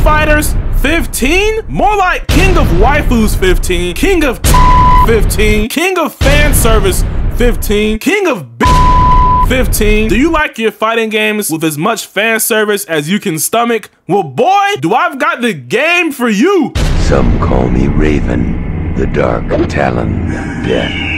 Fighters 15? More like King of Waifus 15, King of 15, King of Fan Service 15, King of 15. Do you like your fighting games with as much fan service as you can stomach? Well, boy, do I've got the game for you. Some call me Raven, the Dark Talon of Death.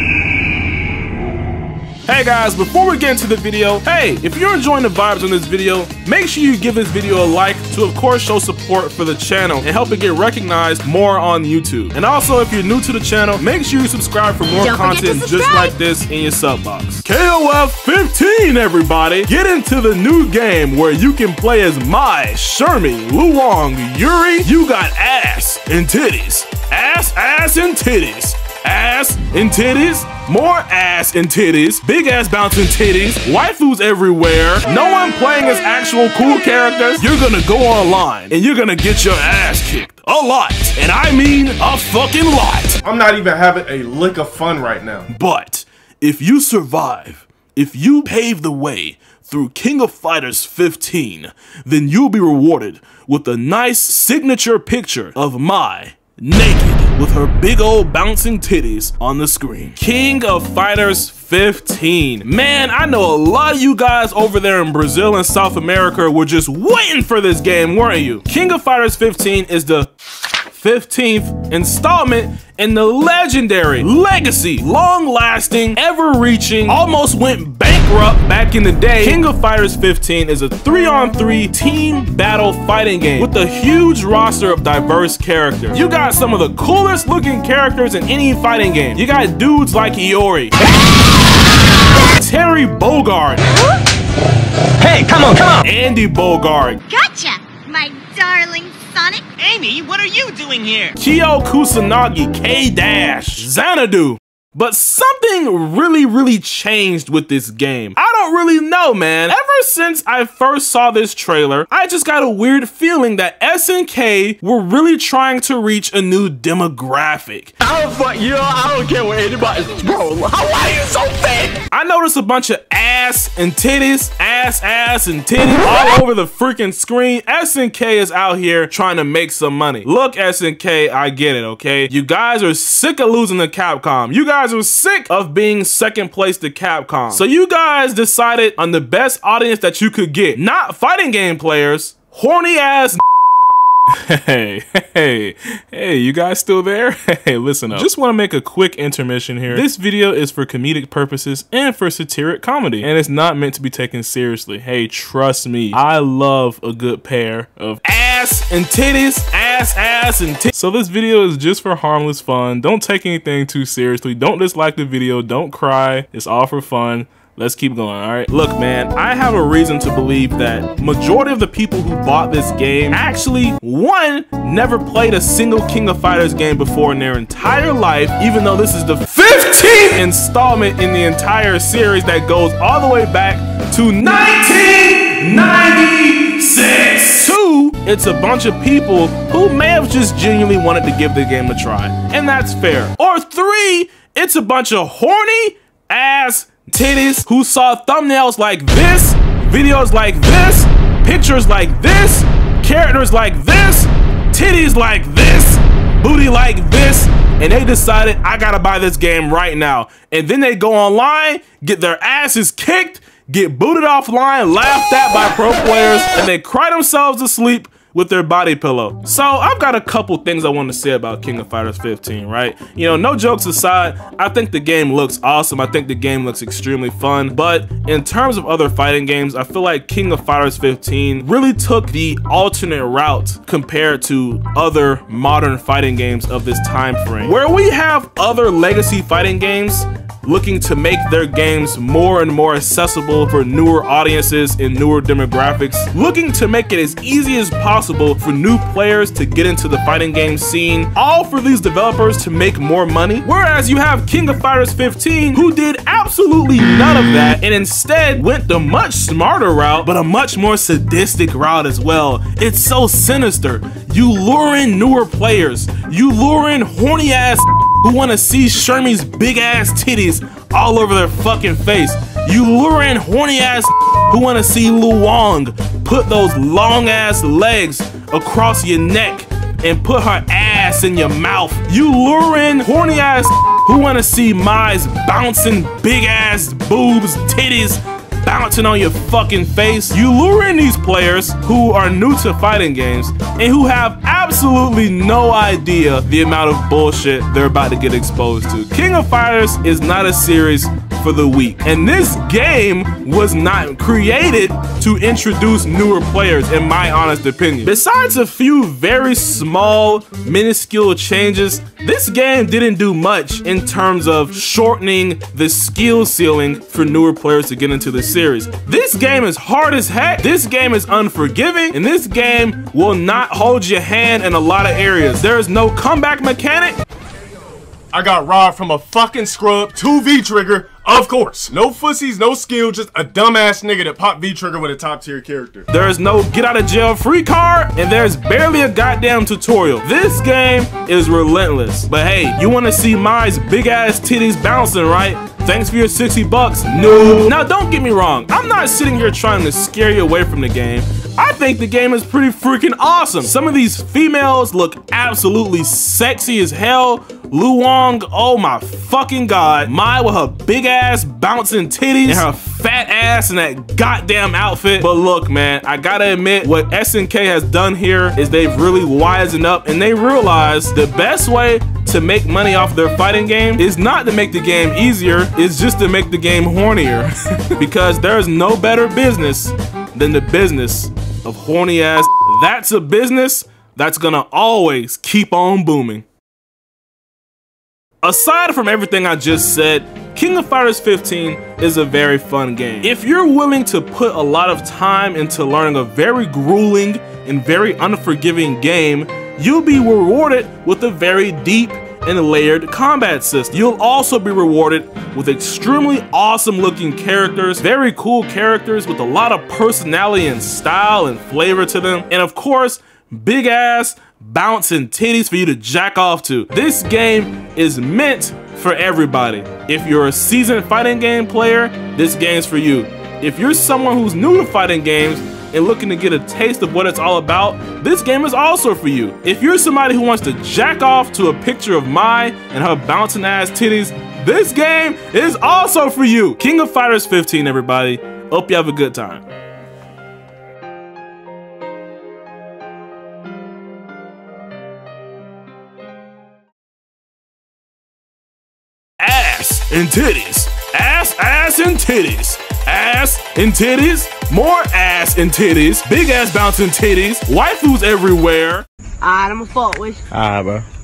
Hey guys, before we get into the video, hey, if you're enjoying the vibes on this video, make sure you give this video a like to of course show support for the channel and help it get recognized more on YouTube. And also, if you're new to the channel, make sure you subscribe for more content just like this in your sub box. KOF 15, everybody! Get into the new game where you can play as Mai, Shermie, Luong, Yuri. You got ass and titties. Ass, ass, and titties. Ass and titties, more ass and titties, big ass bouncing titties, waifus everywhere, no one playing as actual cool characters. You're gonna go online and you're gonna get your ass kicked a lot, and I mean a fucking lot. I'm not even having a lick of fun right now. But if you survive, if you pave the way through King of Fighters 15, then you'll be rewarded with a nice signature picture of Mai naked with her big old bouncing titties on the screen. King of Fighters 15. Man, I know a lot of you guys over there in Brazil and South America were just waiting for this game, weren't you? King of Fighters 15 is the 15th installment in the legendary, legacy, long-lasting, ever-reaching, almost went bankrupt back in the day. King of Fighters 15 is a 3-on-3 team battle fighting game with a huge roster of diverse characters. You got some of the coolest looking characters in any fighting game. You got dudes like Yuri, Terry Bogard, Hey, come on! Andy Bogard, Gotcha, my darling Sonic. Amy, what are you doing here? Kyo Kusanagi, K-Dash, Xanadu. But something really changed with this game. I don't really know, man. Ever since I first saw this trailer, I just got a weird feeling that SNK were really trying to reach a new demographic. I don't care what anybody says. Bro, how are you so fat? I noticed a bunch of ass and titties, ass and titties all over the freaking screen. SNK is out here trying to make some money. Look, SNK, I get it, okay? You guys are sick of losing to Capcom. You guys are sick of being second place to Capcom. So you guys decided on the best audience that you could get. Not fighting game players, horny ass. Hey, you guys still there? Hey, listen up. Just want to make a quick intermission here. This video is for comedic purposes and for satiric comedy, and it's not meant to be taken seriously. Hey, trust me, I love a good pair of ass and titties, ass and titties. So this video is just for harmless fun. Don't take anything too seriously. Don't dislike the video. Don't cry. It's all for fun. Let's keep going, all right? Look, man, I have a reason to believe that majority of the people who bought this game actually, one, never played a single King of Fighters game before in their entire life, even though this is the 15th installment in the entire series that goes all the way back to 1996. Two, it's a bunch of people who may have just genuinely wanted to give the game a try, and that's fair. Or three, it's a bunch of horny ass titties who saw thumbnails like this, videos like this, pictures like this, characters like this, titties like this, booty like this, and they decided, I gotta buy this game right now. And then they go online, get their asses kicked, get booted offline, laughed at by pro players, and they cry themselves to sleep with their body pillow. So I've got a couple things I want to say about King of Fighters 15, right? You know, no jokes aside, I think the game looks awesome. I think the game looks extremely fun. But in terms of other fighting games, I feel like King of Fighters 15 really took the alternate route compared to other modern fighting games of this time frame. Where we have other legacy fighting games looking to make their games more and more accessible for newer audiences and newer demographics, looking to make it as easy as possible for new players to get into the fighting game scene, all for these developers to make more money. Whereas you have King of Fighters 15, who did absolutely none of that and instead went the much smarter route, but a much more sadistic route as well. It's so sinister. You lure in newer players, you lure in horny ass who want to see Shermie's big ass titties all over their fucking face. You lure in horny ass who want to see Luong put those long ass legs across your neck and put her ass in your mouth. You lure in horny ass who wanna see Mai's bouncing big ass boobs, titties, bouncing on your fucking face. You lure in these players who are new to fighting games and who have absolutely no idea the amount of bullshit they're about to get exposed to. King of Fighters is not a series for the weak, and this game was not created to introduce newer players, in my honest opinion. Besides a few very small, minuscule changes, this game didn't do much in terms of shortening the skill ceiling for newer players to get into the series. This game is hard as heck, this game is unforgiving, and this game will not hold your hand in a lot of areas. There is no comeback mechanic. I got robbed from a fucking scrub, 2 V-trigger, of course. No fussies, no skill, just a dumbass nigga that popped V-trigger with a top tier character. There is no get out of jail free card, and there's barely a goddamn tutorial. This game is relentless. But hey, you wanna see Mai's big ass titties bouncing, right? Thanks for your 60 bucks, noob. Now don't get me wrong, I'm not sitting here trying to scare you away from the game. I think the game is pretty freaking awesome. Some of these females look absolutely sexy as hell. Luong, oh my fucking god. Mai with her big ass bouncing titties and her fat ass in that goddamn outfit. But look, man, I gotta admit, what SNK has done here is they've really wisened up and they realize the best way to make money off their fighting game is not to make the game easier, it's just to make the game hornier. Because there's no better business than the business of horny ass. That's a business that's gonna always keep on booming. Aside from everything I just said, King of Fighters 15 is a very fun game. If you're willing to put a lot of time into learning a very grueling and very unforgiving game, you'll be rewarded with a very deep and layered combat system. You'll also be rewarded with extremely awesome looking characters, very cool characters with a lot of personality and style and flavor to them, and of course, big ass bouncing titties for you to jack off to. This game is meant for everybody. If you're a seasoned fighting game player, this game's for you. If you're someone who's new to fighting games and looking to get a taste of what it's all about, this game is also for you. If you're somebody who wants to jack off to a picture of Mai and her bouncing ass titties, this game is also for you. King of Fighters 15, everybody. Hope you have a good time. Ass and titties. Ass, ass and titties. Ass and titties. More ass and titties. Big ass bouncing titties. Waifus everywhere. Alright, I'ma fuck with you. Alright, bro.